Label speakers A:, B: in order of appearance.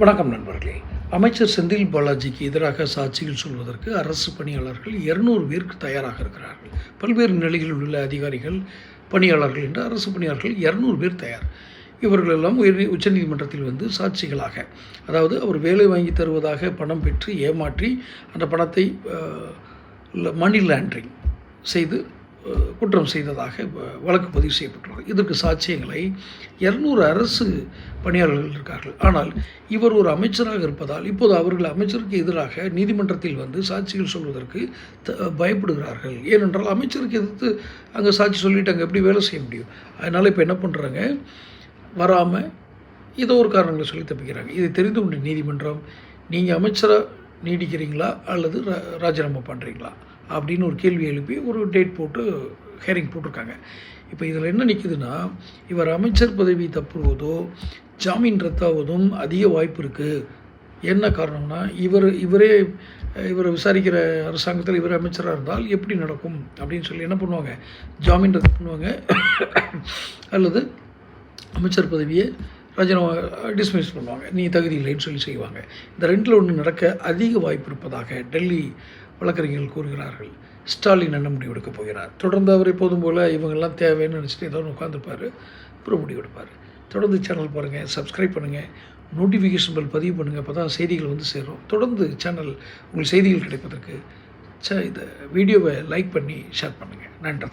A: வணக்கம் நண்பர்களே. அமைச்சர் செந்தில் பாலாஜிக்கு எதிராக சாட்சிகள் சொல்வதற்கு அரசு பணியாளர்கள் 200 பேருக்கு தயாராக இருக்கிறார்கள். பல்வேறு நிலைகளில் உள்ள அதிகாரிகள், பணியாளர்கள் என்று அரசு பணியாளர்கள் 200 பேர் தயார். இவர்களெல்லாம் உச்சநீதிமன்றத்தில் வந்து சாட்சிகளாக, அதாவது அவர் வேலை வாங்கி தருவதாக பணம் பெற்று ஏமாற்றி அந்த பணத்தை மணி லாண்டரிங் செய்து குற்றம் செய்ததாக வழக்கு பதிவு செய்யப்பட்டுள்ளது. இதற்கு சாட்சியங்களை 200 அரசு பணியாளர்கள் இருக்கார்கள். ஆனால் இவர் ஒரு அமைச்சராக இருப்பதால் இப்போது அவர்கள் அமைச்சருக்கு எதிராக நீதிமன்றத்தில் வந்து சாட்சிகள் சொல்வதற்கு பயப்படுகிறார்கள். ஏனென்றால் அமைச்சருக்கு எதிர்த்து அங்கே சாட்சி சொல்லிட்டு அங்கே எப்படி வேலை செய்ய முடியும்? அதனால் இப்போ என்ன பண்ணுறாங்க, வராமல் ஏதோ ஒரு காரணங்களை சொல்லி தப்பிக்கிறாங்க. இதை தெரிந்து கொண்ட நீதிமன்றம், நீங்கள் அமைச்சராக நீடிக்கிறீங்களா அல்லது ராஜினாமா பண்ணுறீங்களா அப்படின்னு ஒரு கேள்வி எழுப்பி ஒரு டேட் போட்டு ஹியரிங் போட்டிருக்காங்க. இப்போ இதில் என்ன நிற்குதுன்னா, இவர் அமைச்சர் பதவி தப்புவதோ ஜாமீன் ரத்தாவதும் அதிக வாய்ப்பு இருக்குது. என்ன காரணம்னா, இவரை விசாரிக்கிற அரசாங்கத்தில் இவர் அமைச்சராக இருந்தால் எப்படி நடக்கும் அப்படின்னு சொல்லி என்ன பண்ணுவாங்க, ஜாமீன் ரத்து பண்ணுவாங்க அல்லது அமைச்சர் பதவியை ராஜினாமா டிஸ்மிஸ் பண்ணுவாங்க, நீ தகுதி இல்லைன்னு சொல்லி செய்வாங்க. இந்த ரெண்டில் ஒன்று நடக்க அதிக வாய்ப்பு இருப்பதாக டெல்லி வழக்கறிஞர்கள் கூறுகிறார்கள். ஸ்டாலின் என்ன முடிவு எடுக்கப் போகிறார்? தொடர்ந்து அவர் எப்போதும் போல் இவங்கெல்லாம் தேவைன்னு நினச்சிட்டு ஏதோ உட்காந்துருப்பார், அப்புறம் முடிவு எடுப்பார். தொடர்ந்து சேனல் பாருங்கள், சப்ஸ்கிரைப் பண்ணுங்கள், நோட்டிஃபிகேஷன் பெல் பதிவு பண்ணுங்கள். அப்போ தான் செய்திகள் வந்து சேரும். தொடர்ந்து சேனல் உங்கள் செய்திகள் கிடைப்பதற்கு இந்த வீடியோவை லைக் பண்ணி ஷேர் பண்ணுங்கள். நன்றி.